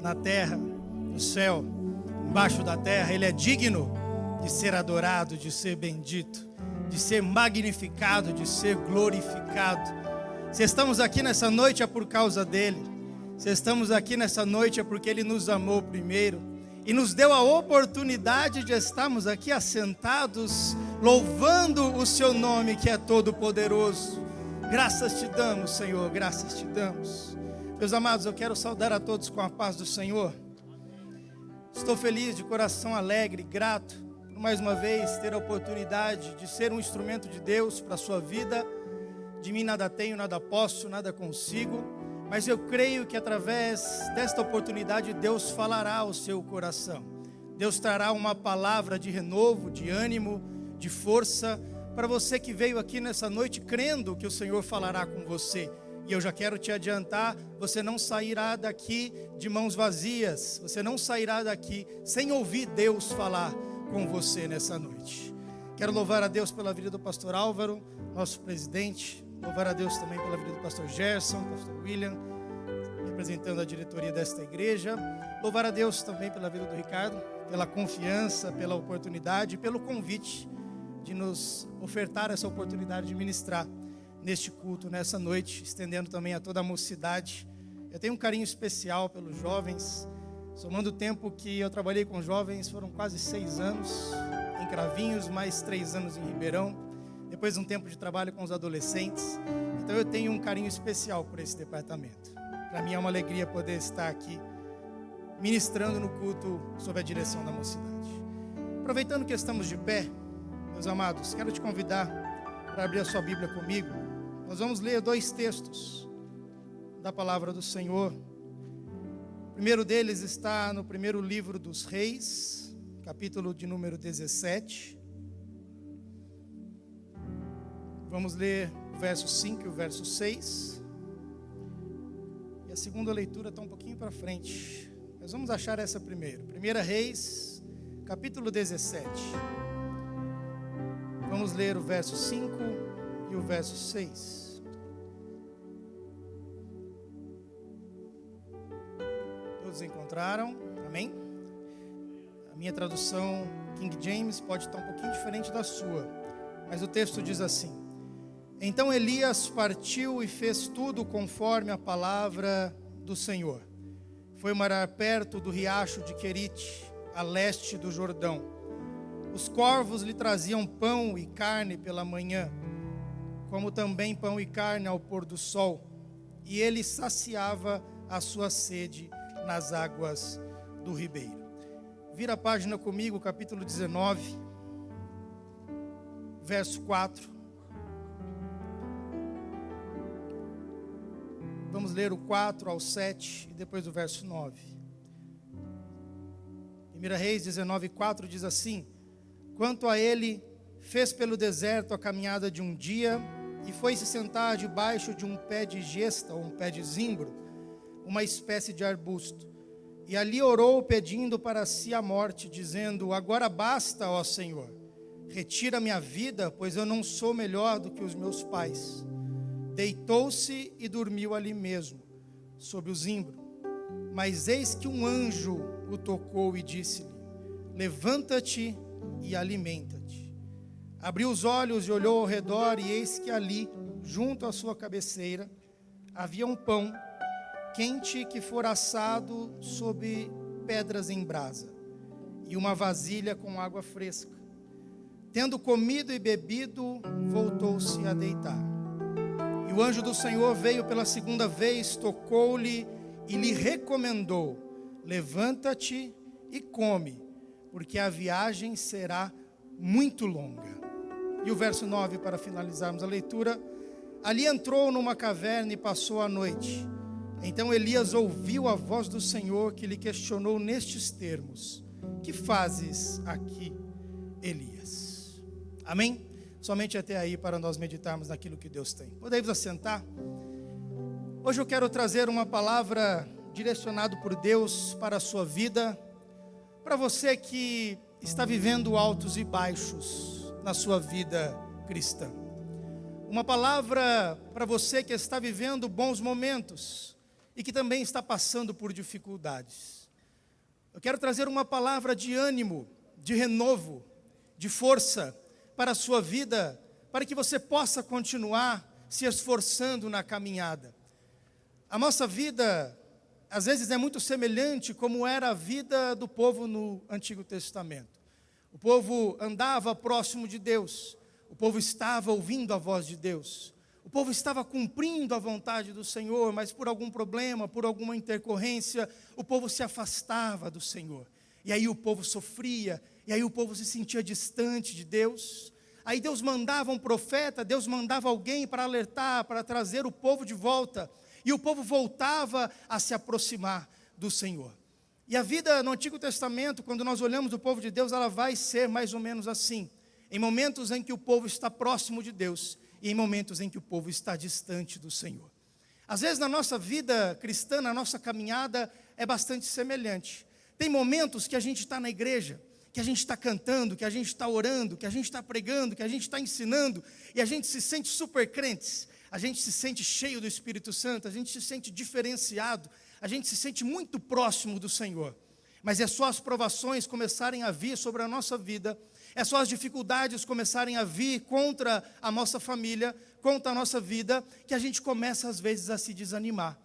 na terra, no céu, embaixo da terra. Ele é digno de ser adorado, de ser bendito, de ser magnificado, de ser glorificado. Se estamos aqui nessa noite é por causa dele. Se estamos aqui nessa noite é porque ele nos amou primeiro e nos deu a oportunidade de estarmos aqui assentados, louvando o seu nome que é todo poderoso. Graças te damos, Senhor, graças te damos. Meus amados, eu quero saudar a todos com a paz do Senhor. Estou feliz, de coração alegre, grato, por mais uma vez ter a oportunidade de ser um instrumento de Deus para a sua vida. De mim nada tenho, nada posso, nada consigo, mas eu creio que através desta oportunidade Deus falará ao seu coração. Deus trará uma palavra de renovo, de ânimo, de força, para você que veio aqui nessa noite crendo que o Senhor falará com você. E eu já quero te adiantar, você não sairá daqui de mãos vazias, você não sairá daqui sem ouvir Deus falar com você nessa noite. Quero louvar a Deus pela vida do pastor Álvaro, nosso presidente, louvar a Deus também pela vida do pastor Gerson, pastor William, representando a diretoria desta igreja. Louvar a Deus também pela vida do Ricardo, pela confiança, pela oportunidade, pelo convite de nos ofertar essa oportunidade de ministrar neste culto, nessa noite, estendendo também a toda a mocidade. Eu tenho um carinho especial pelos jovens, somando o tempo que eu trabalhei com jovens, foram quase 6 anos em Cravinhos, mais 3 anos em Ribeirão, depois um tempo de trabalho com os adolescentes. Então eu tenho um carinho especial por esse departamento. Para mim é uma alegria poder estar aqui ministrando no culto sob a direção da mocidade. Aproveitando que estamos de pé, meus amados, quero te convidar para abrir a sua Bíblia comigo. Nós vamos ler 2 textos da palavra do Senhor. O primeiro deles está no primeiro livro dos Reis, capítulo de número 17. Vamos ler o verso 5 e o verso 6. E a segunda leitura está um pouquinho para frente. Mas vamos achar essa primeiro. 1 Reis, capítulo 17. Vamos ler o verso 5 e o verso 6. Todos encontraram? Amém? A minha tradução King James pode estar um pouquinho diferente da sua, mas o texto diz assim: Então Elias partiu e fez tudo conforme a palavra do Senhor. Foi morar perto do riacho de Querite, a leste do Jordão. Os corvos lhe traziam pão e carne pela manhã, como também pão e carne ao pôr do sol, e ele saciava a sua sede nas águas do ribeiro. Vira a página comigo, capítulo 19, verso 4. Vamos ler o 4 ao 7 e depois o verso 9. 1 Reis 19, 4 diz assim: Quanto a ele, fez pelo deserto a caminhada de um dia e foi se sentar debaixo de um pé de gesta, ou um pé de zimbro, uma espécie de arbusto. E ali orou pedindo para si a morte, dizendo: Agora basta, ó Senhor, retira minha vida, pois eu não sou melhor do que os meus pais. Deitou-se e dormiu ali mesmo, sob o zimbro. Mas eis que um anjo o tocou e disse-lhe: Levanta-te e alimenta-te. Abriu os olhos e olhou ao redor, e eis que ali, junto à sua cabeceira, havia um pão quente que fora assado sobre pedras em brasa, e uma vasilha com água fresca. Tendo comido e bebido, voltou-se a deitar. E o anjo do Senhor veio pela segunda vez, tocou-lhe e lhe recomendou: Levanta-te e come, porque a viagem será muito longa. E o verso 9, para finalizarmos a leitura: Ali entrou numa caverna e passou a noite. Então Elias ouviu a voz do Senhor, que lhe questionou nestes termos: Que fazes aqui, Elias? Amém? Somente até aí para nós meditarmos naquilo que Deus tem. Podemos assentar? Hoje eu quero trazer uma palavra direcionada por Deus para a sua vida, para você que está vivendo altos e baixos na sua vida cristã. Uma palavra para você que está vivendo bons momentos e que também está passando por dificuldades. Eu quero trazer uma palavra de ânimo, de renovo, de força para a sua vida, para que você possa continuar se esforçando na caminhada. A nossa vida, às vezes, é muito semelhante como era a vida do povo no Antigo Testamento. O povo andava próximo de Deus, o povo estava ouvindo a voz de Deus, o povo estava cumprindo a vontade do Senhor, mas por algum problema, por alguma intercorrência, o povo se afastava do Senhor. E aí o povo sofria, e aí o povo se sentia distante de Deus. Aí Deus mandava um profeta, Deus mandava alguém para alertar, para trazer o povo de volta. E o povo voltava a se aproximar do Senhor. E a vida no Antigo Testamento, quando nós olhamos o povo de Deus, ela vai ser mais ou menos assim. Em momentos em que o povo está próximo de Deus e em momentos em que o povo está distante do Senhor. Às vezes na nossa vida cristã, na nossa caminhada, é bastante semelhante. Tem momentos que a gente está na igreja, que a gente está cantando, que a gente está orando, que a gente está pregando, que a gente está ensinando, e a gente se sente super crentes, a gente se sente cheio do Espírito Santo, a gente se sente diferenciado, a gente se sente muito próximo do Senhor. Mas é só as provações começarem a vir sobre a nossa vida, é só as dificuldades começarem a vir contra a nossa família, contra a nossa vida, que a gente começa às vezes a se desanimar.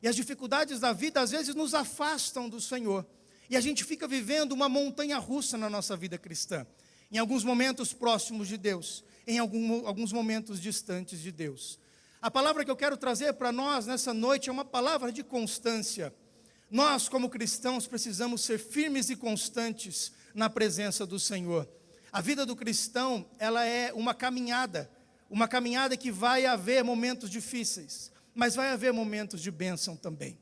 E as dificuldades da vida às vezes nos afastam do Senhor. E a gente fica vivendo uma montanha russa na nossa vida cristã. Em alguns momentos próximos de Deus, em alguns momentos distantes de Deus. A palavra que eu quero trazer para nós nessa noite é uma palavra de constância. Nós, como cristãos, precisamos ser firmes e constantes na presença do Senhor. A vida do cristão, ela é uma caminhada que vai haver momentos difíceis, mas vai haver momentos de bênção também.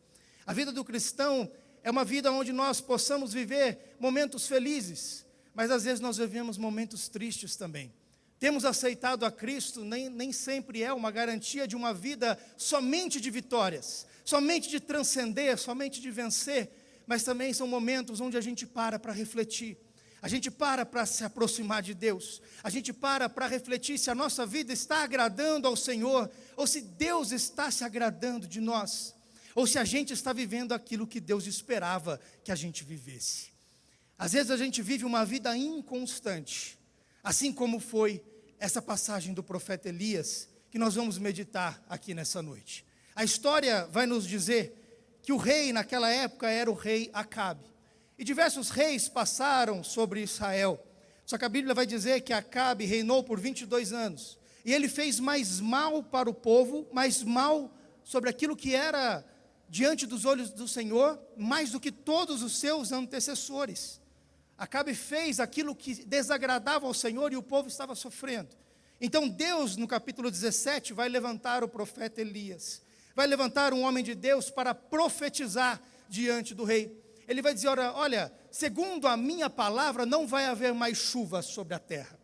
A vida do cristão é uma vida onde nós possamos viver momentos felizes, mas às vezes nós vivemos momentos tristes também. Temos aceitado a Cristo, nem sempre é uma garantia de uma vida somente de vitórias, somente de transcender, somente de vencer, mas também são momentos onde a gente para refletir, a gente para se aproximar de Deus, a gente para refletir se a nossa vida está agradando ao Senhor, ou se Deus está se agradando de nós, ou se a gente está vivendo aquilo que Deus esperava que a gente vivesse. Às vezes a gente vive uma vida inconstante, assim como foi essa passagem do profeta Elias, que nós vamos meditar aqui nessa noite. A história vai nos dizer que o rei naquela época era o rei Acabe. E diversos reis passaram sobre Israel. Só que a Bíblia vai dizer que Acabe reinou por 22 anos. E ele fez mais mal para o povo, mais mal sobre aquilo que era diante dos olhos do Senhor, mais do que todos os seus antecessores. Acabe fez aquilo que desagradava ao Senhor e o povo estava sofrendo. Então Deus, no capítulo 17, vai levantar o profeta Elias. Vai levantar um homem de Deus para profetizar diante do rei. Ele vai dizer, olha, segundo a minha palavra, não vai haver mais chuva sobre a terra.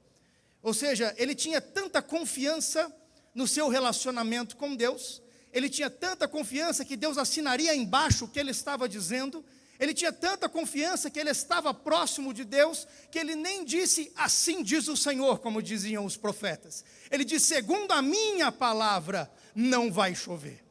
Ou seja, ele tinha tanta confiança no seu relacionamento com Deus, ele tinha tanta confiança que Deus assinaria embaixo o que ele estava dizendo, ele tinha tanta confiança que ele estava próximo de Deus, que ele nem disse, assim diz o Senhor, como diziam os profetas. Ele disse, segundo a minha palavra, não vai chover.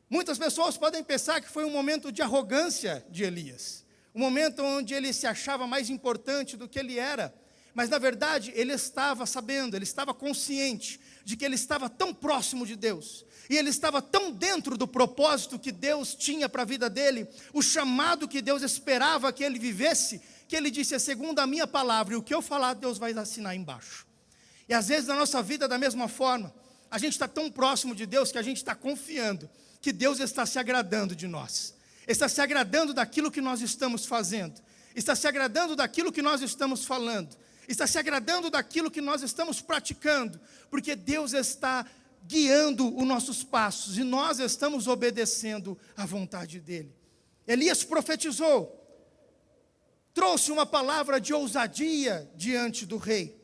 Muitas pessoas podem pensar que foi um momento de arrogância de Elias, um momento onde ele se achava mais importante do que ele era, mas na verdade ele estava sabendo, ele estava consciente de que ele estava tão próximo de Deus, e ele estava tão dentro do propósito que Deus tinha para a vida dele, o chamado que Deus esperava que ele vivesse, que ele disse, é segundo a minha palavra, e o que eu falar Deus vai assinar embaixo. E às vezes na nossa vida da mesma forma, a gente está tão próximo de Deus que a gente está confiando que Deus está se agradando de nós, está se agradando daquilo que nós estamos fazendo, está se agradando daquilo que nós estamos falando, está se agradando daquilo que nós estamos praticando, porque Deus está guiando os nossos passos e nós estamos obedecendo à vontade dEle. Elias profetizou, trouxe uma palavra de ousadia diante do rei,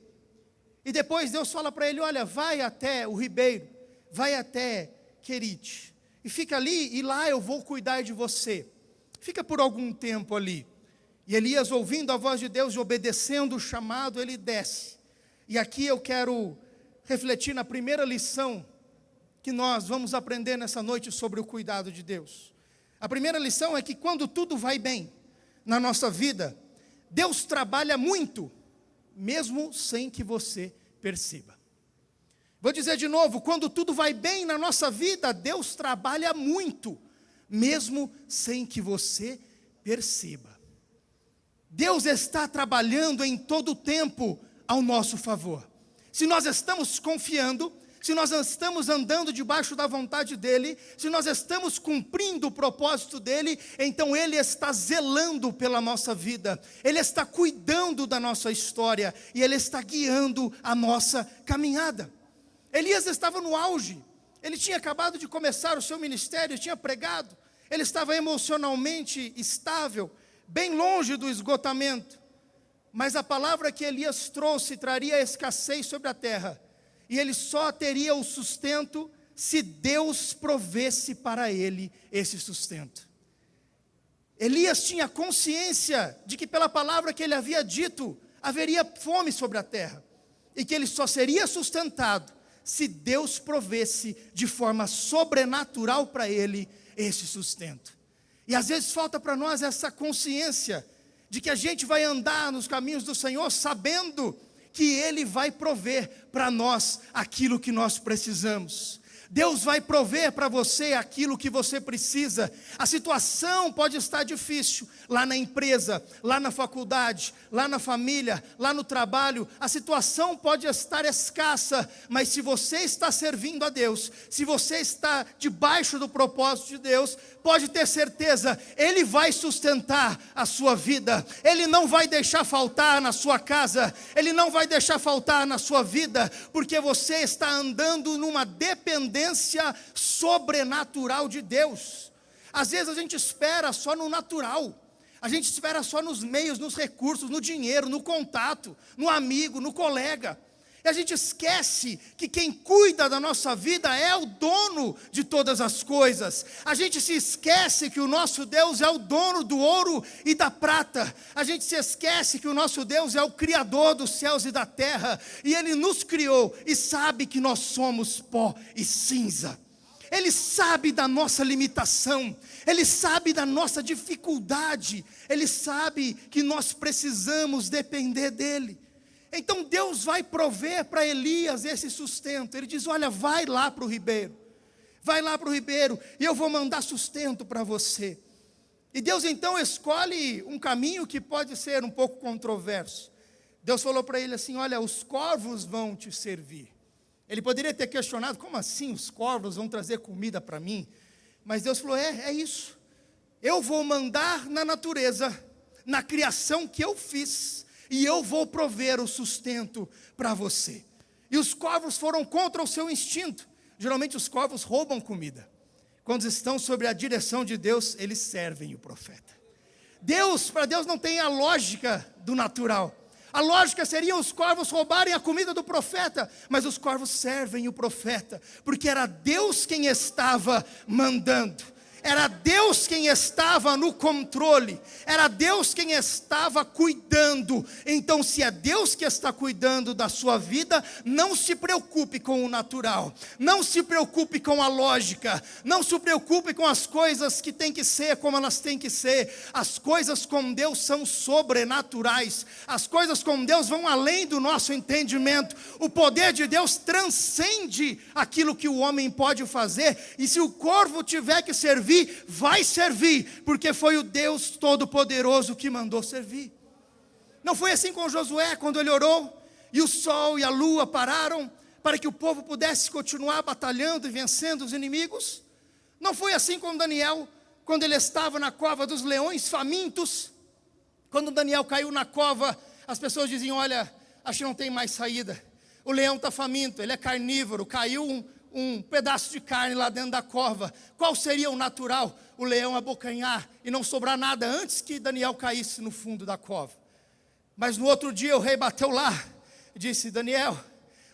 e depois Deus fala para ele, olha, vai até o ribeiro, vai até Querite, e fica ali, e lá eu vou cuidar de você. Fica por algum tempo ali. E Elias, ouvindo a voz de Deus e obedecendo o chamado, ele desce. E aqui eu quero refletir na primeira lição que nós vamos aprender nessa noite sobre o cuidado de Deus. A primeira lição é que quando tudo vai bem na nossa vida, Deus trabalha muito, mesmo sem que você perceba. Vou dizer de novo, quando tudo vai bem na nossa vida, Deus trabalha muito, mesmo sem que você perceba. Deus está trabalhando em todo o tempo ao nosso favor. Se nós estamos confiando, se nós estamos andando debaixo da vontade dEle, se nós estamos cumprindo o propósito dEle, então Ele está zelando pela nossa vida, Ele está cuidando da nossa história, e Ele está guiando a nossa caminhada. Elias estava no auge, ele tinha acabado de começar o seu ministério, tinha pregado, ele estava emocionalmente estável, bem longe do esgotamento, mas a palavra que Elias trouxe traria escassez sobre a terra, e ele só teria o sustento se Deus provesse para ele esse sustento. Elias tinha consciência de que pela palavra que ele havia dito, haveria fome sobre a terra, e que ele só seria sustentado se Deus provesse de forma sobrenatural para ele esse sustento. E às vezes falta para nós essa consciência de que a gente vai andar nos caminhos do Senhor sabendo que Ele vai prover para nós aquilo que nós precisamos. Deus vai prover para você aquilo que você precisa. A situação pode estar difícil, lá na empresa, lá na faculdade, lá na família, lá no trabalho. A situação pode estar escassa, mas se você está servindo a Deus, se você está debaixo do propósito de Deus, pode ter certeza, Ele vai sustentar a sua vida. Ele não vai deixar faltar na sua casa, Ele não vai deixar faltar na sua vida, porque você está andando numa dependência sobrenatural de Deus. Às vezes a gente espera só no natural, a gente espera só nos meios, nos recursos, no dinheiro, no contato, no amigo, no colega, e a gente esquece que quem cuida da nossa vida é o dono de todas as coisas. A gente se esquece que o nosso Deus é o dono do ouro e da prata. A gente se esquece que o nosso Deus é o Criador dos céus e da terra, e Ele nos criou e sabe que nós somos pó e cinza. Ele sabe da nossa limitação, Ele sabe da nossa dificuldade, Ele sabe que nós precisamos depender dEle. Então Deus vai prover para Elias esse sustento. Ele diz, olha, vai lá para o ribeiro, e eu vou mandar sustento para você. E Deus então escolhe um caminho que pode ser um pouco controverso. Deus falou para ele assim, olha, os corvos vão te servir. Ele poderia ter questionado, como assim os corvos vão trazer comida para mim? Mas Deus falou, é isso. Eu vou mandar na natureza, na criação que eu fiz, e eu vou prover o sustento para você. E os corvos foram contra o seu instinto. Geralmente os corvos roubam comida. Quando estão sob a direção de Deus, eles servem o profeta. Para Deus não tem a lógica do natural. A lógica seria os corvos roubarem a comida do profeta, mas os corvos servem o profeta, porque era Deus quem estava mandando. Era Deus quem estava no controle, era Deus quem estava cuidando. Então, se é Deus que está cuidando da sua vida, não se preocupe com o natural, não se preocupe com a lógica, não se preocupe com as coisas que têm que ser como elas têm que ser. As coisas com Deus são sobrenaturais, as coisas com Deus vão além do nosso entendimento. O poder de Deus transcende aquilo que o homem pode fazer, e se o corvo tiver que servir, vai servir, porque foi o Deus Todo-Poderoso que mandou servir. Não foi assim com Josué, quando ele orou, e o sol e a lua pararam, para que o povo pudesse continuar batalhando e vencendo os inimigos? Não foi assim com Daniel, quando ele estava na cova dos leões famintos? Quando Daniel caiu na cova, as pessoas diziam, olha, acho que não tem mais saída, o leão está faminto, ele é carnívoro, caiu um pedaço de carne lá dentro da cova. Qual seria o natural? O leão abocanhar e não sobrar nada antes que Daniel caísse no fundo da cova. Mas no outro dia o rei bateu lá e disse, Daniel,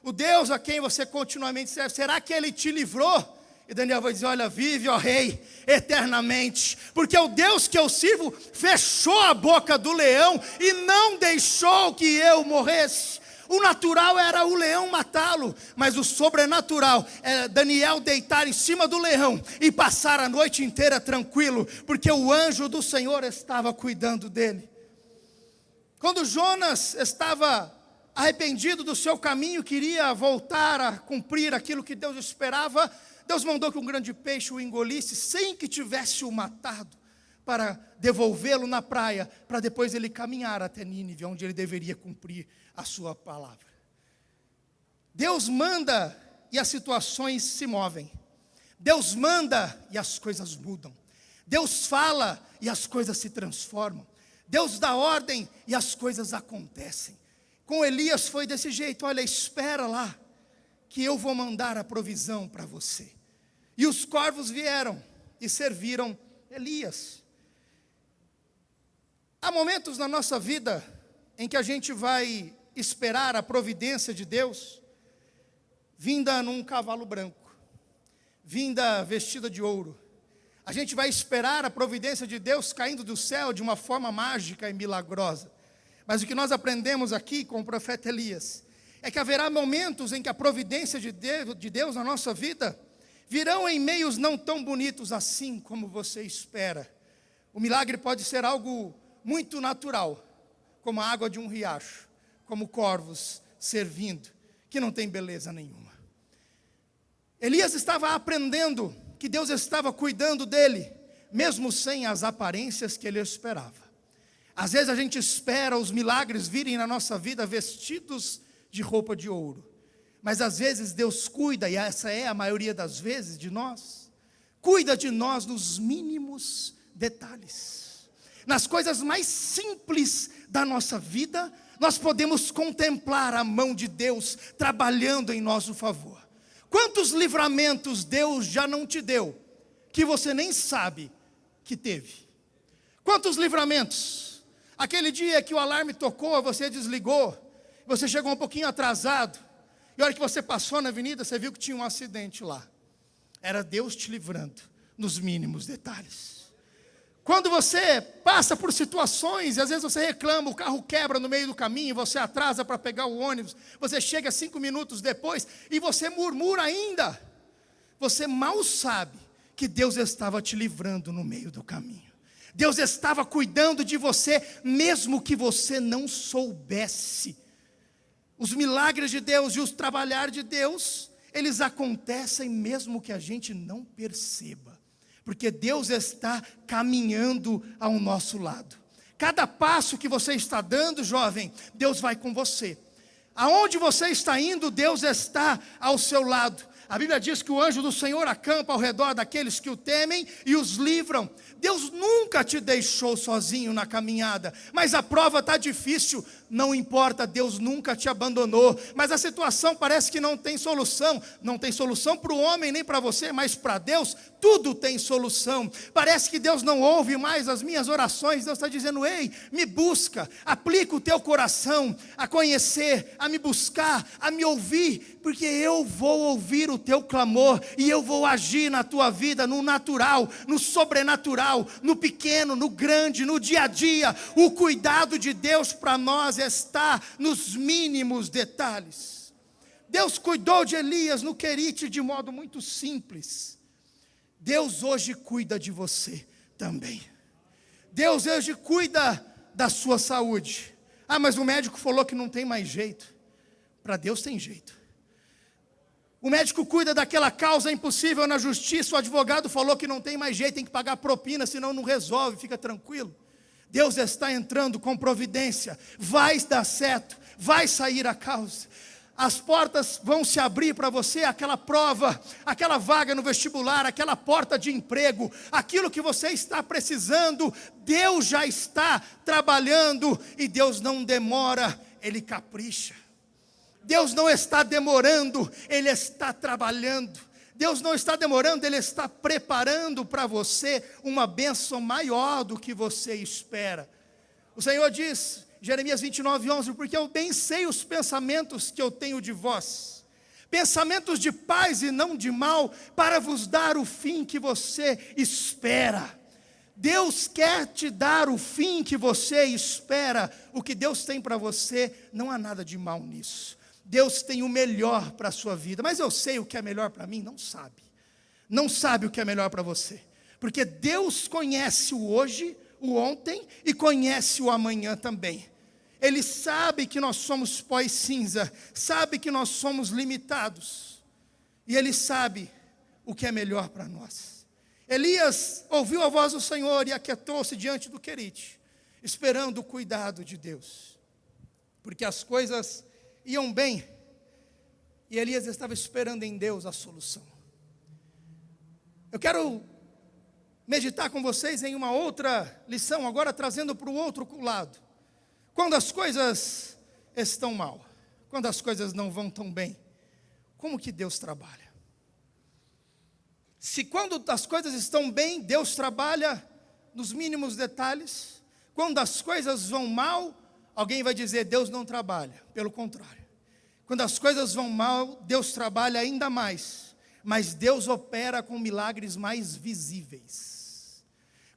o Deus a quem você continuamente serve, será que ele te livrou? E Daniel vai dizer, olha, vive, ó rei, eternamente, porque o Deus que eu sirvo fechou a boca do leão e não deixou que eu morresse. O natural era o leão matá-lo, mas o sobrenatural era Daniel deitar em cima do leão e passar a noite inteira tranquilo, porque o anjo do Senhor estava cuidando dele. Quando Jonas estava arrependido do seu caminho, queria voltar a cumprir aquilo que Deus esperava, Deus mandou que um grande peixe o engolisse sem que tivesse o matado, para devolvê-lo na praia, para depois ele caminhar até Nínive, onde ele deveria cumprir a sua palavra. Deus manda e as situações se movem. Deus manda e as coisas mudam. Deus fala e as coisas se transformam. Deus dá ordem e as coisas acontecem. Com Elias foi desse jeito: olha, espera lá, que eu vou mandar a provisão para você. E os corvos vieram e serviram Elias. Há momentos na nossa vida em que a gente vai esperar a providência de Deus, vinda num cavalo branco, vinda vestida de ouro. A gente vai esperar a providência de Deus caindo do céu de uma forma mágica e milagrosa. Mas o que nós aprendemos aqui com o profeta Elias é que haverá momentos em que a providência de Deus na nossa vida virão em meios não tão bonitos assim como você espera. O milagre pode ser algo muito natural, como a água de um riacho, como corvos servindo, que não tem beleza nenhuma. Elias estava aprendendo que Deus estava cuidando dele, mesmo sem as aparências que ele esperava. Às vezes a gente espera os milagres virem na nossa vida vestidos de roupa de ouro, mas às vezes Deus cuida, e essa é a maioria das vezes de nós, cuida de nós nos mínimos detalhes. Nas coisas mais simples da nossa vida, nós podemos contemplar a mão de Deus trabalhando em nosso favor. Quantos livramentos Deus já não te deu, que você nem sabe que teve? Quantos livramentos? Aquele dia que o alarme tocou, você desligou, você chegou um pouquinho atrasado, e a hora que você passou na avenida, você viu que tinha um acidente lá. Era Deus te livrando nos mínimos detalhes. Quando você passa por situações, e às vezes você reclama, o carro quebra no meio do caminho, você atrasa para pegar o ônibus, você chega 5 minutos depois, e você murmura ainda. Você mal sabe que Deus estava te livrando no meio do caminho. Deus estava cuidando de você, mesmo que você não soubesse. Os milagres de Deus e os trabalhar de Deus, eles acontecem mesmo que a gente não perceba. Porque Deus está caminhando ao nosso lado. Cada passo que você está dando, jovem, Deus vai com você. Aonde você está indo, Deus está ao seu lado. A Bíblia diz que o anjo do Senhor acampa ao redor daqueles que o temem e os livram. Deus nunca te deixou sozinho na caminhada, mas a prova está difícil, não importa, Deus nunca te abandonou, mas a situação parece que não tem solução para o homem nem para você, mas para Deus tudo tem solução. Parece que Deus não ouve mais as minhas orações. Deus está dizendo: ei, me busca, aplica o teu coração a conhecer, a me buscar, a me ouvir, porque eu vou ouvir o teu clamor, e eu vou agir na tua vida, no natural, no sobrenatural, no pequeno, no grande, no dia a dia. O cuidado de Deus para nós está nos mínimos detalhes. Deus cuidou de Elias no Querite de modo muito simples. Deus hoje cuida de você também. Deus hoje cuida da sua saúde. Ah, mas o médico falou que não tem mais jeito. Para Deus tem jeito. O médico cuida daquela causa impossível na justiça, o advogado falou que não tem mais jeito, tem que pagar propina, senão não resolve, fica tranquilo. Deus está entrando com providência, vai dar certo, vai sair a causa. As portas vão se abrir para você, aquela prova, aquela vaga no vestibular, aquela porta de emprego, aquilo que você está precisando, Deus já está trabalhando, e Deus não demora, Ele capricha. Deus não está demorando, Ele está trabalhando. Deus não está demorando, Ele está preparando para você uma bênção maior do que você espera. O Senhor diz, Jeremias 29:11, porque eu bem sei os pensamentos que eu tenho de vós, pensamentos de paz e não de mal, para vos dar o fim que você espera. Deus quer te dar o fim que você espera. O que Deus tem para você, não há nada de mal nisso. Deus tem o melhor para a sua vida. Mas eu sei o que é melhor para mim? Não sabe. Não sabe o que é melhor para você. Porque Deus conhece o hoje, o ontem e conhece o amanhã também. Ele sabe que nós somos pó e cinza, sabe que nós somos limitados. E Ele sabe o que é melhor para nós. Elias ouviu a voz do Senhor e aquietou-se diante do Querite, esperando o cuidado de Deus. Porque as coisas iam bem, e Elias estava esperando em Deus a solução. Eu quero meditar com vocês em uma outra lição, agora trazendo para o outro lado. Quando as coisas estão mal, quando as coisas não vão tão bem, como que Deus trabalha? Se quando as coisas estão bem, Deus trabalha nos mínimos detalhes. Quando as coisas vão mal, alguém vai dizer, Deus não trabalha. Pelo contrário. Quando as coisas vão mal, Deus trabalha ainda mais. Mas Deus opera com milagres mais visíveis.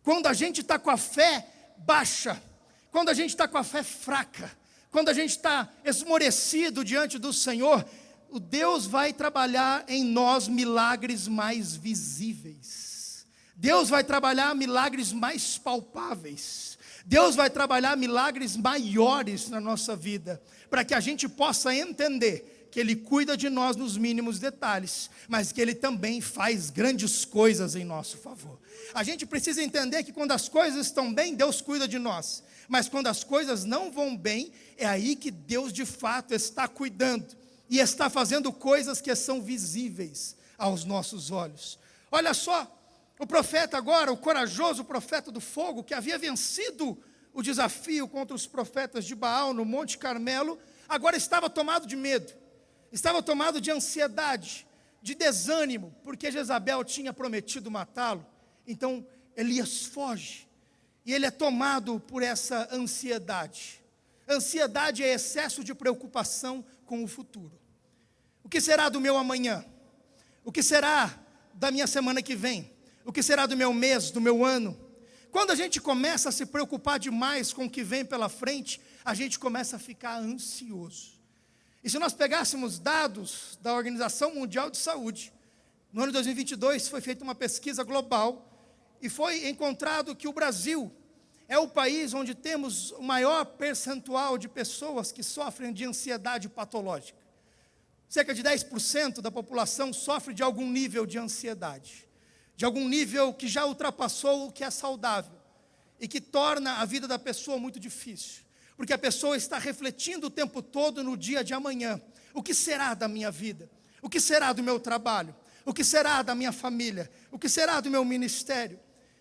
Quando a gente está com a fé baixa, quando a gente está com a fé fraca, quando a gente está esmorecido diante do Senhor, o Deus vai trabalhar em nós milagres mais visíveis. Deus vai trabalhar milagres mais palpáveis. Deus vai trabalhar milagres maiores na nossa vida, para que a gente possa entender que Ele cuida de nós nos mínimos detalhes, mas que Ele também faz grandes coisas em nosso favor. A gente precisa entender que quando as coisas estão bem, Deus cuida de nós, mas quando as coisas não vão bem, é aí que Deus de fato está cuidando. E está fazendo coisas que são visíveis aos nossos olhos. Olha só, o profeta agora, o corajoso profeta do fogo, que havia vencido o desafio contra os profetas de Baal no Monte Carmelo, agora estava tomado de medo, estava tomado de ansiedade, de desânimo, porque Jezabel tinha prometido matá-lo. Então Elias foge, e ele é tomado por essa ansiedade. Ansiedade é excesso de preocupação com o futuro. O que será do meu amanhã? O que será da minha semana que vem? O que será do meu mês, do meu ano? Quando a gente começa a se preocupar demais com o que vem pela frente, a gente começa a ficar ansioso. E se nós pegássemos dados da Organização Mundial de Saúde, no ano de 2022 foi feita uma pesquisa global e foi encontrado que o Brasil é o país onde temos o maior percentual de pessoas que sofrem de ansiedade patológica. Cerca de 10% da população sofre de algum nível de ansiedade, de algum nível que já ultrapassou o que é saudável e que torna a vida da pessoa muito difícil, porque a pessoa está refletindo o tempo todo no dia de amanhã. O que será da minha vida? O que será do meu trabalho? O que será da minha família? O que será do meu ministério?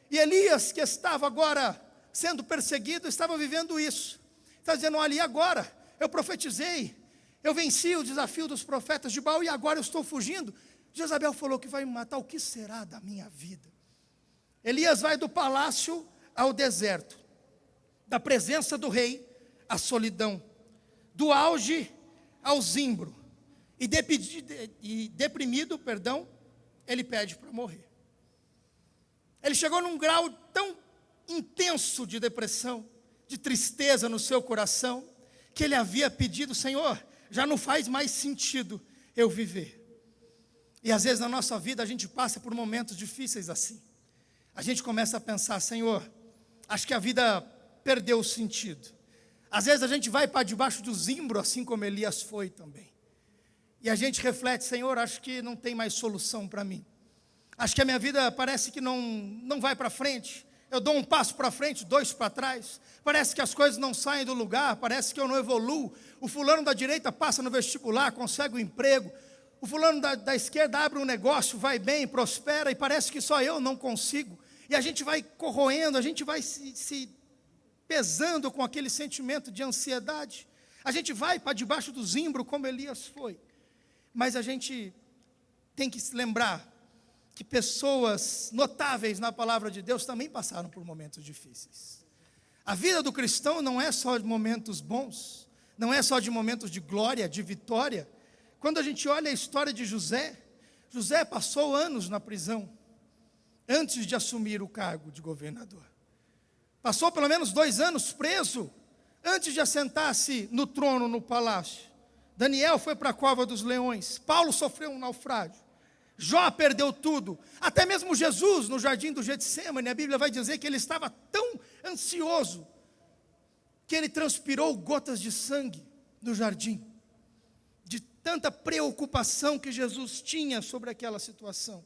E Elias, que estava agora sendo perseguido, estava vivendo isso. Está dizendo, olha, e agora? Eu profetizei, eu venci o desafio dos profetas de Baal e agora eu estou fugindo. Jezabel falou que vai me matar, o que será da minha vida? Elias vai do palácio ao deserto, da presença do rei à solidão, do auge ao zimbro, e deprimido, ele pede para morrer. Ele chegou num grau tão intenso de depressão, de tristeza no seu coração, que ele havia pedido, Senhor, já não faz mais sentido eu viver. E às vezes na nossa vida a gente passa por momentos difíceis assim. A gente começa a pensar, Senhor, acho que a vida perdeu o sentido. Às vezes a gente vai para debaixo do zimbro, assim como Elias foi também. E a gente reflete, Senhor, acho que não tem mais solução para mim. Acho que a minha vida parece que não vai para frente. Eu dou um passo para frente, 2 para trás. Parece que as coisas não saem do lugar, parece que eu não evoluo. O fulano da direita passa no vestibular, consegue um emprego. O fulano da esquerda abre um negócio, vai bem, prospera, e parece que só eu não consigo. E a gente vai corroendo, a gente vai se pesando com aquele sentimento de ansiedade. A gente vai para debaixo do zimbro, como Elias foi. Mas a gente tem que se lembrar que pessoas notáveis na palavra de Deus também passaram por momentos difíceis. A vida do cristão não é só de momentos bons, não é só de momentos de glória, de vitória. Quando a gente olha a história de José, José passou anos na prisão. antes de assumir o cargo de governador. Passou pelo menos 2 anos preso, antes de assentar-se no trono no palácio. Daniel foi para a cova dos leões. Paulo sofreu um naufrágio. Jó perdeu tudo. Até mesmo Jesus, no jardim do Getsêmani, a Bíblia vai dizer que ele estava tão ansioso, que ele transpirou gotas de sangue no jardim, de tanta preocupação que Jesus tinha sobre aquela situação.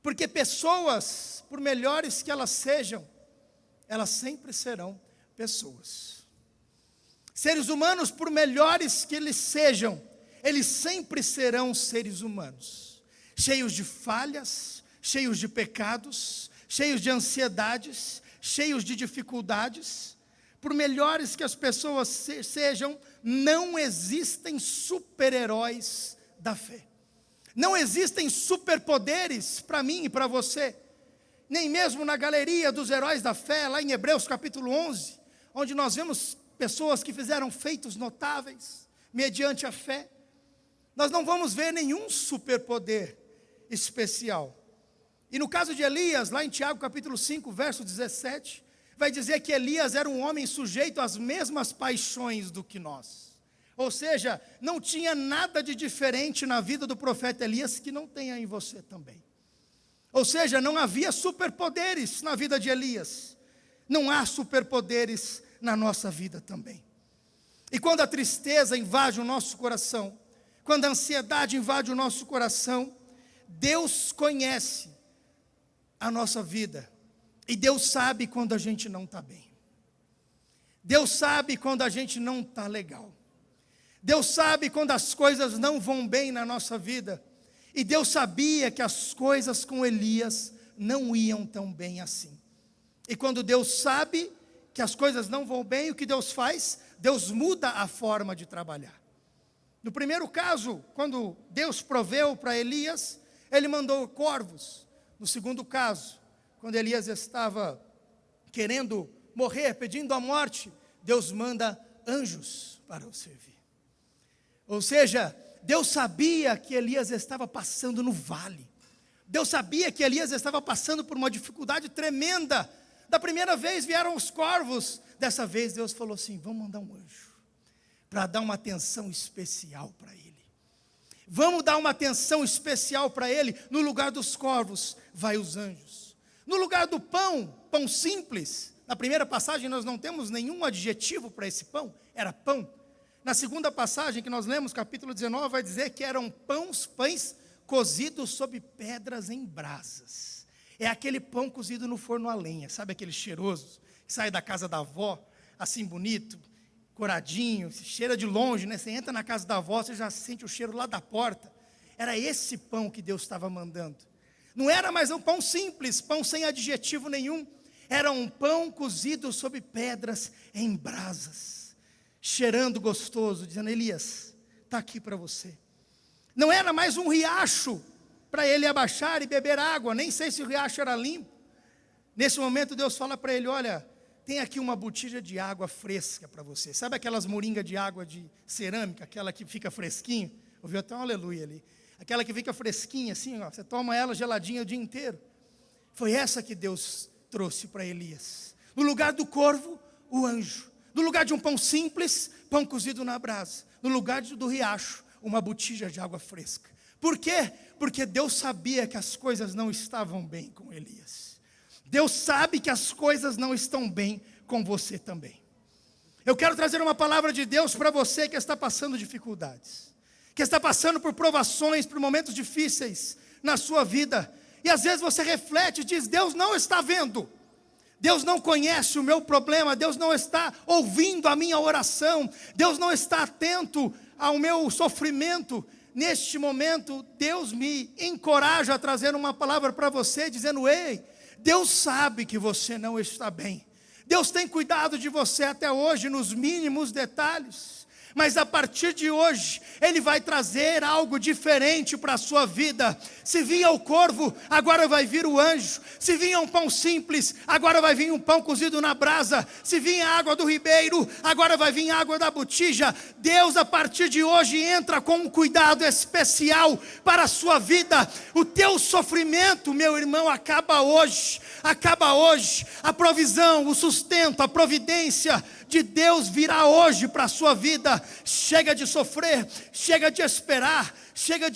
Porque pessoas, por melhores que elas sejam, elas sempre serão pessoas. Seres humanos, por melhores que eles sejam, eles sempre serão seres humanos, cheios de falhas, cheios de pecados, cheios de ansiedades, cheios de dificuldades. Por melhores que as pessoas sejam, não existem super-heróis da fé. Não existem superpoderes para mim e para você. Nem mesmo na galeria dos heróis da fé, lá em Hebreus capítulo 11, onde nós vemos pessoas que fizeram feitos notáveis, mediante a fé. Nós não vamos ver nenhum superpoder especial. E no caso de Elias, lá em Tiago capítulo 5, verso 17, vai dizer que Elias era um homem sujeito às mesmas paixões do que nós. Ou seja, não tinha nada de diferente na vida do profeta Elias que não tenha em você também. Ou seja, não havia superpoderes na vida de Elias. Não há superpoderes na nossa vida também. E quando a tristeza invade o nosso coração, quando a ansiedade invade o nosso coração, Deus conhece a nossa vida. E Deus sabe quando a gente não está bem. Deus sabe quando a gente não está legal. Deus sabe quando as coisas não vão bem na nossa vida. E Deus sabia que as coisas com Elias não iam tão bem assim. E quando Deus sabe que as coisas não vão bem, o que Deus faz? Deus muda a forma de trabalhar. No primeiro caso, quando Deus proveu para Elias, ele mandou corvos. No segundo caso, quando Elias estava querendo morrer, pedindo a morte, Deus manda anjos para o servir. Ou seja, Deus sabia que Elias estava passando no vale. Deus sabia que Elias estava passando por uma dificuldade tremenda. Da primeira vez vieram os corvos. Dessa vez Deus falou assim: vamos mandar um anjo para dar uma atenção especial para ele. Vamos dar uma atenção especial para ele. No lugar dos corvos, vai os anjos. No lugar do pão, pão simples. Na primeira passagem nós não temos nenhum adjetivo para esse pão. Era pão. Na segunda passagem que nós lemos, capítulo 19, vai dizer que eram pães cozidos sobre pedras em brasas. É aquele pão cozido no forno a lenha, sabe aquele cheiroso, que sai da casa da avó, assim bonito, coradinho, cheira de longe, né? Você entra na casa da avó, você já sente o cheiro lá da porta. Era esse pão que Deus estava mandando. Não era mais um pão simples, pão sem adjetivo nenhum. Era um pão cozido sobre pedras em brasas, cheirando gostoso, dizendo: Elias, está aqui para você. Não era mais um riacho para ele abaixar e beber água, nem sei se o riacho era limpo. Nesse momento Deus fala para ele: olha, tem aqui uma botija de água fresca para você. Sabe aquelas moringas de água de cerâmica, aquela que fica fresquinha? Ouviu até um aleluia ali. Aquela que fica fresquinha assim, ó, você toma ela geladinha o dia inteiro. Foi essa que Deus trouxe para Elias. No lugar do corvo, o anjo. No lugar de um pão simples, pão cozido na brasa. No lugar do riacho, uma botija de água fresca. Por quê? Porque Deus sabia que as coisas não estavam bem com Elias. Deus sabe que as coisas não estão bem com você também. Eu quero trazer uma palavra de Deus para você que está passando dificuldades, que está passando por provações, por momentos difíceis na sua vida. E às vezes você reflete e diz: Deus não está vendo. Deus não conhece o meu problema, Deus não está ouvindo a minha oração, Deus não está atento ao meu sofrimento. Neste momento, Deus me encoraja a trazer uma palavra para você, dizendo: ei, Deus sabe que você não está bem. Deus tem cuidado de você até hoje, nos mínimos detalhes. Mas a partir de hoje, Ele vai trazer algo diferente para a sua vida. Se vinha o corvo, agora vai vir o anjo. Se vinha um pão simples, agora vai vir um pão cozido na brasa. Se vinha água do ribeiro, agora vai vir água da botija. Deus, a partir de hoje, entra com um cuidado especial para a sua vida. O teu sofrimento, meu irmão, acaba hoje. Acaba hoje. A provisão, o sustento, a providência de Deus virá hoje para a sua vida. Chega de sofrer, chega de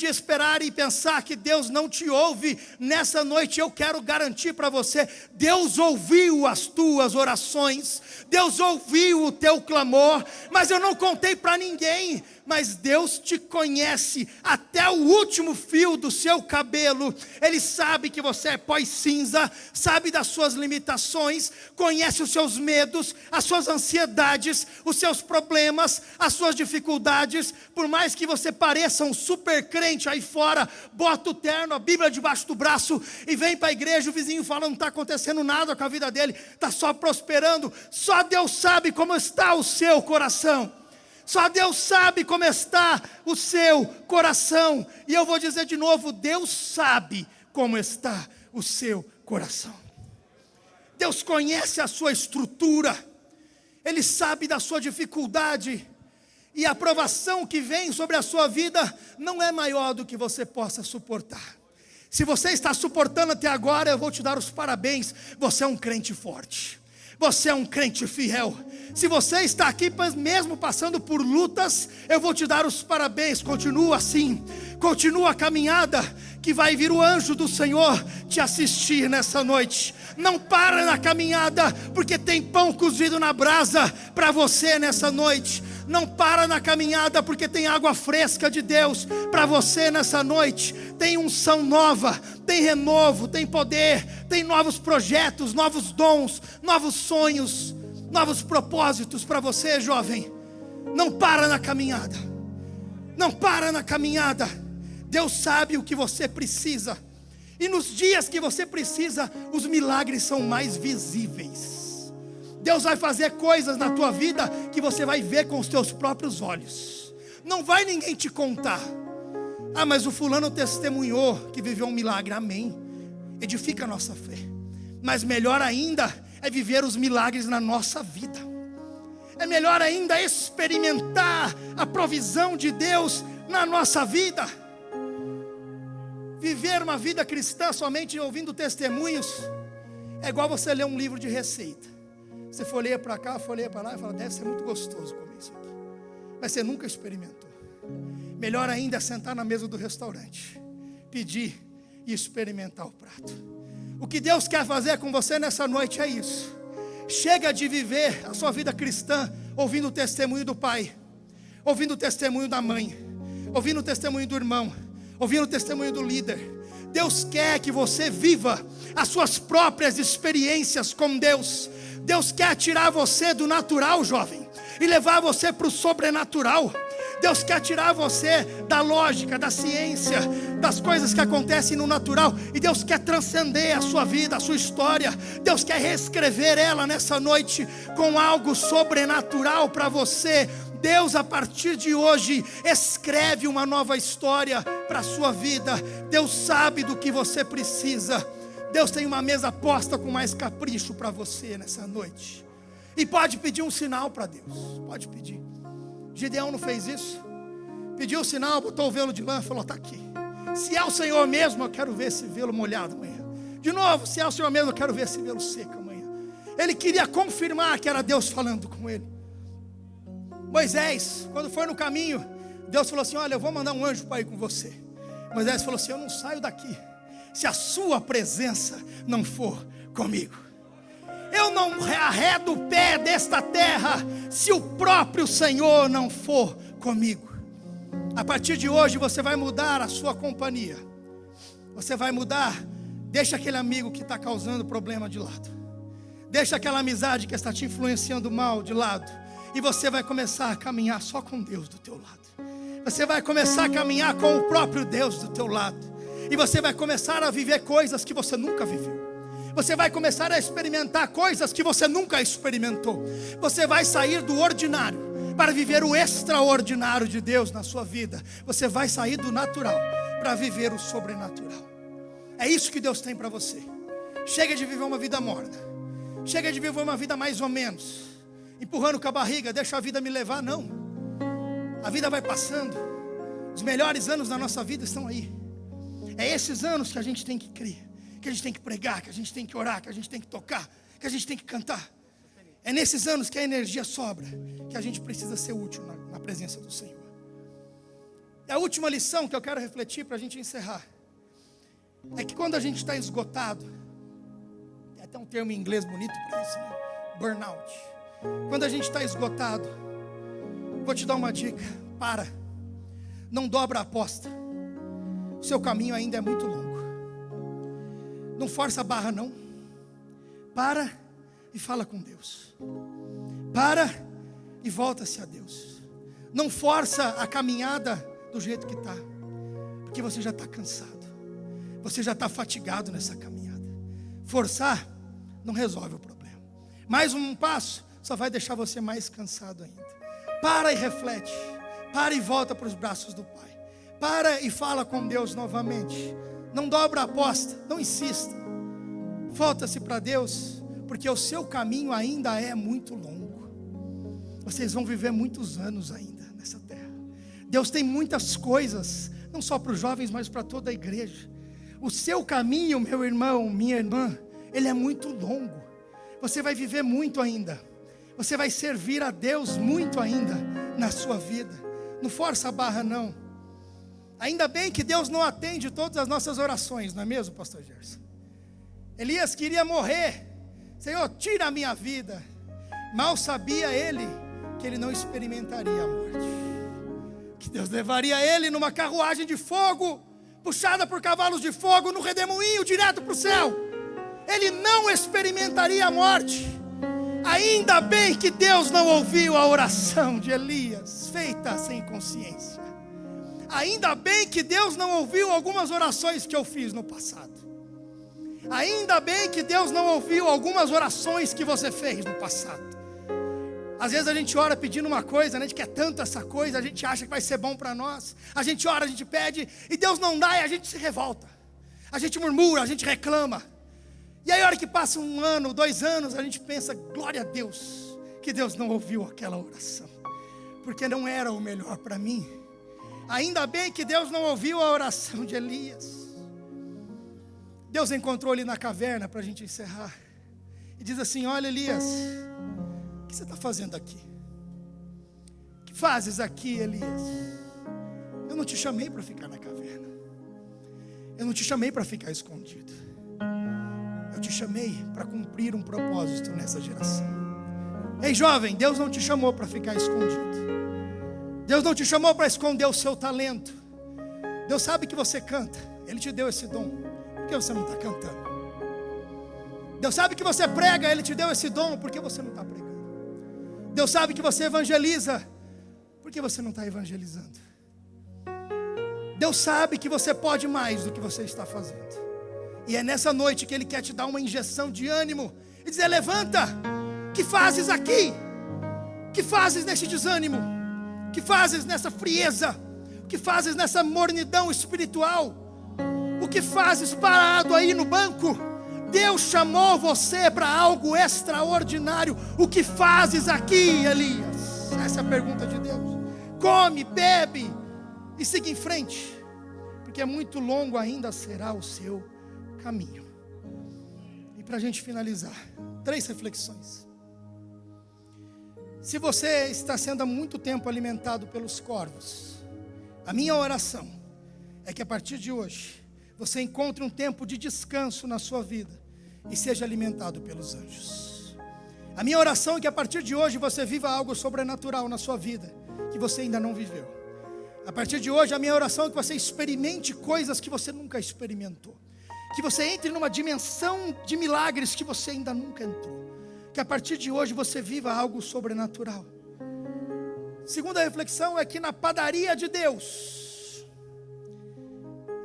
esperar e pensar que Deus não te ouve. Nessa noite eu quero garantir para você, Deus ouviu as tuas orações, Deus ouviu o teu clamor, mas eu não contei para ninguém. Mas Deus te conhece até o último fio do seu cabelo. Ele sabe que você é pós-cinza, sabe das suas limitações, conhece os seus medos, as suas ansiedades, os seus problemas, as suas dificuldades. Por mais que você pareça um super crente aí fora, bota o terno, a Bíblia debaixo do braço e vem para a igreja, o vizinho fala, não está acontecendo nada com a vida dele, está só prosperando. Só Deus sabe como está o seu coração. Só Deus sabe como está o seu coração. E eu vou dizer de novo, Deus sabe como está o seu coração. Deus conhece a sua estrutura. Ele sabe da sua dificuldade. E a provação que vem sobre a sua vida não é maior do que você possa suportar. Se você está suportando até agora, eu vou te dar os parabéns. Você é um crente forte. Você é um crente fiel. Se você está aqui mesmo passando por lutas, eu vou te dar os parabéns. Continua assim, continua a caminhada, que vai vir o anjo do Senhor te assistir nessa noite. Não para na caminhada, porque tem pão cozido na brasa para você nessa noite. Não para na caminhada, porque tem água fresca de Deus para você nessa noite. Tem unção nova, tem renovo, tem poder, tem novos projetos, novos dons, novos sonhos, novos propósitos para você, jovem. Não para na caminhada. Não para na caminhada. Deus sabe o que você precisa. E nos dias que você precisa, os milagres são mais visíveis. Deus vai fazer coisas na tua vida que você vai ver com os teus próprios olhos. Não vai ninguém te contar. Ah, mas o fulano testemunhou que viveu um milagre. Amém. Edifica a nossa fé. Mas melhor ainda é viver os milagres na nossa vida. É melhor ainda experimentar a provisão de Deus na nossa vida. Viver uma vida cristã somente ouvindo testemunhos é igual você ler um livro de receita. Você folheia para cá, folheia para lá e fala, deve ser muito gostoso comer isso aqui. Mas você nunca experimentou. Melhor ainda é sentar na mesa do restaurante, pedir e experimentar o prato. O que Deus quer fazer com você nessa noite é isso. Chega de viver a sua vida cristã ouvindo o testemunho do pai, ouvindo o testemunho da mãe, ouvindo o testemunho do irmão, ouvindo o testemunho do líder. Deus quer que você viva as suas próprias experiências com Deus. Deus quer tirar você do natural, jovem, e levar você para o sobrenatural. Deus quer tirar você da lógica, da ciência, das coisas que acontecem no natural. E Deus quer transcender a sua vida, a sua história. Deus quer reescrever ela nessa noite com algo sobrenatural para você. Deus, a partir de hoje, escreve uma nova história para a sua vida. Deus sabe do que você precisa. Deus tem uma mesa posta com mais capricho para você nessa noite. E pode pedir um sinal para Deus. Pode pedir. Gideão não fez isso. Pediu o sinal, botou o velo de lã e falou, está aqui. Se é o Senhor mesmo, eu quero ver esse velo molhado amanhã. De novo, se é o Senhor mesmo, eu quero ver esse velo seco amanhã. Ele queria confirmar que era Deus falando com ele. Moisés, quando foi no caminho, Deus falou assim, olha, eu vou mandar um anjo para ir com você. Moisés falou assim, eu não saio daqui se a sua presença não for comigo. Eu não arredo o pé desta terra se o próprio Senhor não for comigo. A partir de hoje você vai mudar a sua companhia. Você vai mudar. Deixa aquele amigo que está causando problema de lado. Deixa aquela amizade que está te influenciando mal de lado. E você vai começar a caminhar só com Deus do teu lado. Você vai começar a caminhar com o próprio Deus do teu lado. E você vai começar a viver coisas que você nunca viveu. Você vai começar a experimentar coisas que você nunca experimentou. Você vai sair do ordinário. para viver o extraordinário de Deus na sua vida, você vai sair do natural para viver o sobrenatural. É isso que Deus tem para você. Chega de viver uma vida morna. Chega de viver uma vida mais ou menos, empurrando com a barriga, deixa a vida me levar. Não. A vida vai passando. Os melhores anos da nossa vida estão aí. É esses anos que a gente tem que crer, que a gente tem que pregar, que a gente tem que orar, que a gente tem que tocar, que a gente tem que cantar. É nesses anos que a energia sobra, que a gente precisa ser útil na presença do Senhor. E a última lição que eu quero refletir para a gente encerrar é que quando a gente está esgotado, tem até um termo em inglês bonito para isso, né? Burnout. Quando a gente está esgotado, vou te dar uma dica: para, não dobra a aposta. O seu caminho ainda é muito longo. Não força a barra não. Para e fala com Deus. Para e volta-se a Deus. Não força a caminhada do jeito que está, porque você já está cansado, você já está fatigado nessa caminhada. Forçar não resolve o problema. Mais um passo só vai deixar você mais cansado ainda. Para e reflete. Para e volta para os braços do Pai. Para e fala com Deus novamente. Não dobra a aposta, não insista. Volta-se para Deus, porque o seu caminho ainda é muito longo. Vocês vão viver muitos anos ainda nessa terra. Deus tem muitas coisas, não só para os jovens, mas para toda a igreja. O seu caminho, meu irmão, minha irmã, ele é muito longo. Você vai viver muito ainda. Você vai servir a Deus muito ainda na sua vida. Não força a barra não. Ainda bem que Deus não atende todas as nossas orações, não é mesmo, pastor Gerson? Elias queria morrer. Senhor, tira a minha vida. Mal sabia ele que ele não experimentaria a morte, que Deus levaria ele numa carruagem de fogo, puxada por cavalos de fogo, no redemoinho, direto para o céu. Ele não experimentaria a morte. Ainda bem que Deus não ouviu a oração de Elias, feita sem consciência. Ainda bem que Deus não ouviu algumas orações que eu fiz no passado. Ainda bem que Deus não ouviu algumas orações que você fez no passado. Às vezes a gente ora pedindo uma coisa, né? A gente quer tanto essa coisa, a gente acha que vai ser bom para nós. A gente ora, a gente pede, e Deus não dá, e a gente se revolta. A gente murmura, a gente reclama. E aí a hora que passa 1 ano, 2 anos, a gente pensa: glória a Deus, que Deus não ouviu aquela oração, porque não era o melhor para mim. Ainda bem que Deus não ouviu a oração de Elias. Deus encontrou ele na caverna, para a gente encerrar, e diz assim: olha, Elias, o que você está fazendo aqui? O que fazes aqui, Elias? Eu não te chamei para ficar na caverna. Eu não te chamei para ficar escondido. Eu te chamei para cumprir um propósito nessa geração. Ei, jovem, Deus não te chamou para ficar escondido. Deus não te chamou para esconder o seu talento. Deus sabe que você canta. Ele te deu esse dom. Por que você não está cantando? Deus sabe que você prega. Ele te deu esse dom. Por que você não está pregando? Deus sabe que você evangeliza. Por que você não está evangelizando? Deus sabe que você pode mais do que você está fazendo. E é nessa noite que Ele quer te dar uma injeção de ânimo e dizer: levanta. Que fazes aqui? Que fazes nesse desânimo? Que fazes nessa frieza? O que fazes nessa mornidão espiritual? O que fazes parado aí no banco? Deus chamou você para algo extraordinário. O que fazes aqui, Elias? Essa é a pergunta de Deus. Come, bebe e siga em frente, porque muito longo ainda será o seu caminho. E para a gente finalizar, 3 reflexões. Se você está sendo há muito tempo alimentado pelos corvos, a minha oração é que a partir de hoje você encontre um tempo de descanso na sua vida e seja alimentado pelos anjos. A minha oração é que a partir de hoje você viva algo sobrenatural na sua vida que você ainda não viveu. A partir de hoje a minha oração é que você experimente coisas que você nunca experimentou, que você entre numa dimensão de milagres que você ainda nunca entrou. Que a partir de hoje você viva algo sobrenatural. Segunda reflexão é que na padaria de Deus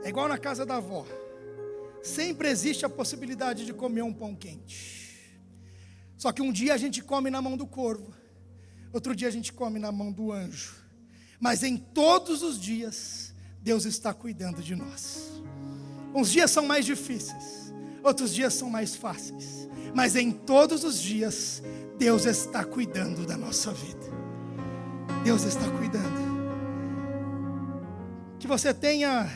é igual na casa da avó. Sempre existe a possibilidade de comer um pão quente. Só que um dia a gente come na mão do corvo. outro dia a gente come na mão do anjo. Mas em todos os dias, Deus está cuidando de nós. Uns dias são mais difíceis, outros dias são mais fáceis. Mas em todos os dias, Deus está cuidando da nossa vida. Deus está cuidando. Que você tenha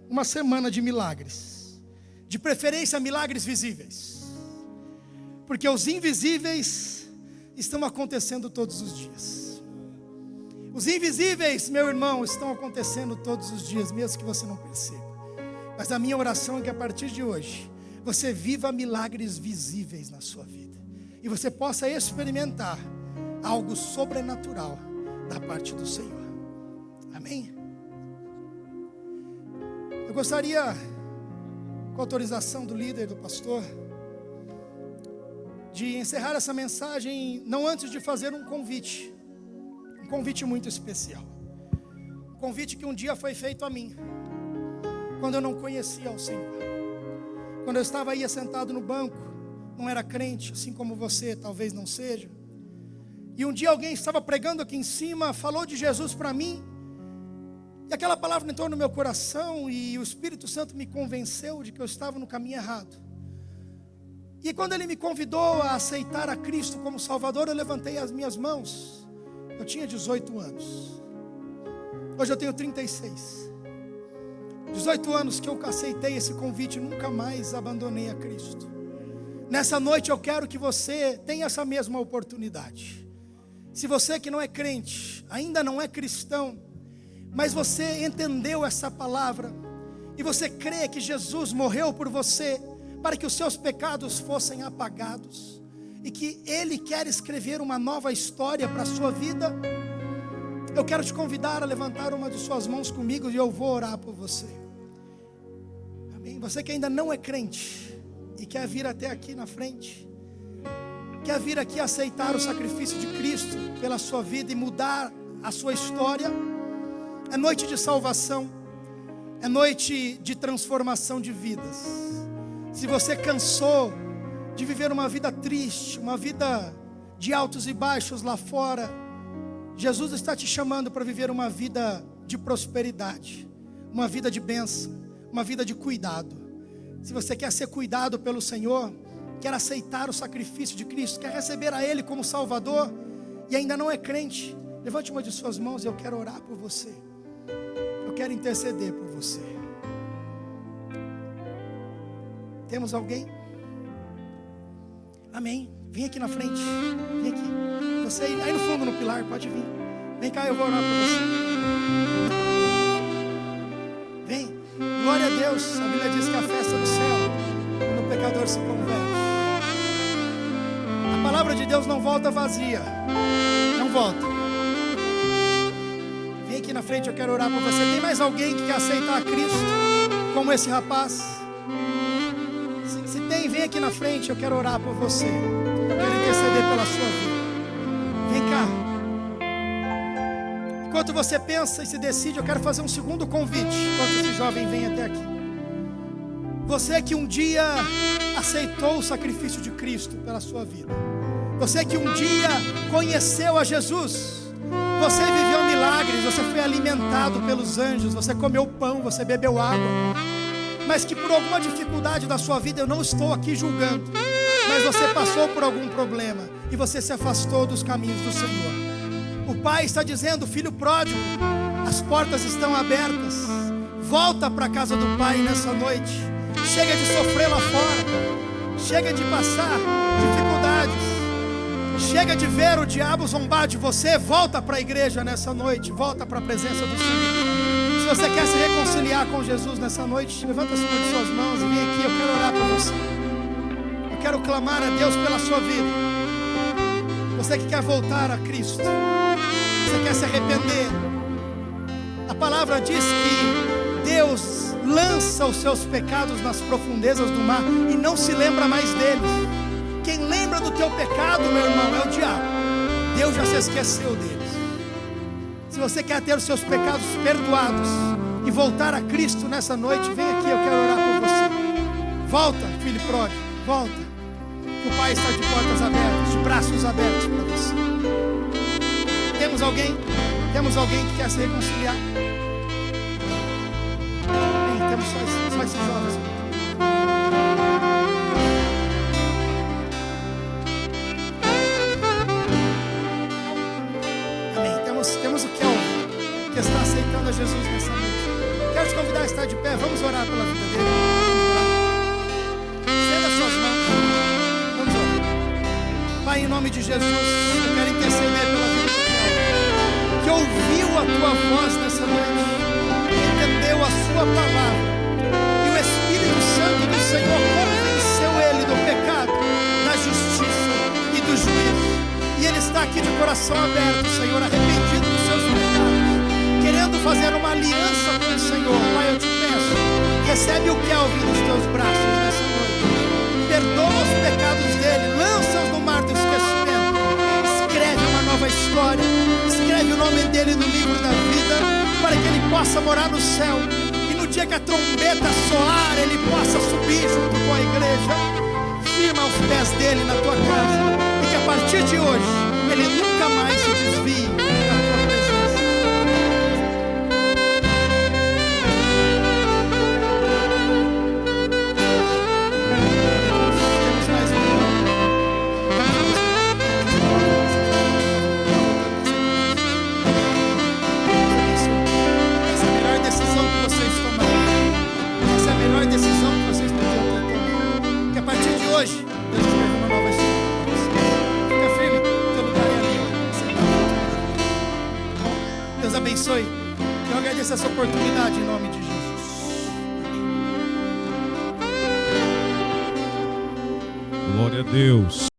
uma semana de milagres. De preferência, milagres visíveis. Porque os invisíveis estão acontecendo todos os dias. Os invisíveis, meu irmão, estão acontecendo todos os dias, mesmo que você não perceba. Mas a minha oração é que a partir de hoje, você viva milagres visíveis na sua vida. E você possa experimentar algo sobrenatural da parte do Senhor. Amém? Eu gostaria, com a autorização do líder, do pastor, de encerrar essa mensagem, não antes de fazer um convite muito especial. Um convite que um dia foi feito a mim, quando eu não conhecia o Senhor. Quando eu estava aí sentado no banco, não era crente, assim como você talvez não seja. E um dia alguém estava pregando aqui em cima, falou de Jesus para mim. E aquela palavra entrou no meu coração e o Espírito Santo me convenceu de que eu estava no caminho errado. E quando ele me convidou a aceitar a Cristo como Salvador, eu levantei as minhas mãos. Eu tinha 18 anos. Hoje eu tenho 36. 18 anos que eu aceitei esse convite e nunca mais abandonei a Cristo. Nessa noite eu quero que você tenha essa mesma oportunidade. Se você que não é crente, ainda não é cristão, mas você entendeu essa palavra e você crê que Jesus morreu por você para que os seus pecados fossem apagados e que Ele quer escrever uma nova história para a sua vida, eu quero te convidar a levantar uma de suas mãos comigo e eu vou orar por você. Amém? Você que ainda não é crente e quer vir até aqui na frente, quer vir aqui aceitar o sacrifício de Cristo pela sua vida e mudar a sua história, é noite de salvação, é noite de transformação de vidas. Se você cansou de viver uma vida triste, uma vida de altos e baixos lá fora, Jesus está te chamando para viver uma vida de prosperidade, uma vida de bênção, uma vida de cuidado. Se você quer ser cuidado pelo Senhor, quer aceitar o sacrifício de Cristo, quer receber a Ele como Salvador e ainda não é crente, levante uma de suas mãos e eu quero orar por você. Eu quero interceder por você. Temos alguém? Amém. Vem aqui na frente. Vem aqui. Você aí no fundo no pilar, pode vir. Vem cá, eu vou orar por você. Vem. Glória a Deus. A Bíblia diz que a festa do céu, quando o pecador se converte. A palavra de Deus não volta vazia. Não volta. Vem aqui na frente, eu quero orar por você. Tem mais alguém que quer aceitar a Cristo como esse rapaz? Se tem, vem aqui na frente, eu quero orar por você. Eu quero interceder pela sua vida. Vem cá. Enquanto você pensa e se decide, eu quero fazer um segundo convite. Enquanto esse jovem vem até aqui. Você que um dia aceitou o sacrifício de Cristo pela sua vida. Você que um dia conheceu a Jesus. Você viveu milagres, você foi alimentado pelos anjos, você comeu pão, você bebeu água. Mas que por alguma dificuldade da sua vida, eu não estou aqui julgando, mas você passou por algum problema e você se afastou dos caminhos do Senhor. O Pai está dizendo: filho pródigo, as portas estão abertas. Volta para a casa do Pai nessa noite. Chega de sofrer lá fora. Chega de passar dificuldades. Chega de ver o diabo zombar de você. Volta para a igreja nessa noite. Volta para a presença do Senhor. Se você quer se reconciliar com Jesus nessa noite, levanta uma de suas mãos e vem aqui. Eu quero orar por você. Eu quero clamar a Deus pela sua vida. Você que quer voltar a Cristo, você quer se arrepender. A palavra diz que Deus lança os seus pecados nas profundezas do mar e não se lembra mais deles. Quem lembra do teu pecado, meu irmão, é o diabo. Deus já se esqueceu deles. Se você quer ter os seus pecados perdoados e voltar a Cristo nessa noite, vem aqui, eu quero orar por você. Volta, filho pródigo, volta. Que o Pai está de portas abertas, de braços abertos para você. Temos alguém que quer se reconciliar? Temos só esses jovens. Amém. Temos o Kelvin, que está aceitando a Jesus nessa noite. Quero te convidar a estar de pé. Vamos orar pela vida dele. Estenda as suas mãos. Vamos orar. Pai, em nome de Jesus, eu quero interceder pela vida do Kelvin, que ouviu a tua voz nessa noite, entendeu a sua palavra, e o Espírito Santo do Senhor convenceu ele do pecado, da justiça e do juízo. E ele está aqui de coração aberto, Senhor, arrependido dos seus pecados, querendo fazer uma aliança com o Senhor. Pai, eu te peço, recebe o Kelvin nos teus braços nessa noite, perdoa os pecados dele, lança-os no mar do esquecimento, escreve uma nova história, escreve o nome dele no livro da vida, para que ele possa morar no céu, e no dia que a trombeta soar, ele possa subir junto com a igreja, firma os pés dele na tua casa, e que a partir de hoje, ele nunca mais se desvie da tua presença. Temos mais um irmão. Essa é a melhor decisão que vocês tomaram. Essa é a melhor decisão que vocês podiam ter tomado. Que a partir de hoje, Deus escreve uma nova história. Fica firme, teu lugar é ali. Deus abençoe. Eu agradeço essa oportunidade em nome de Jesus. Glória a Deus.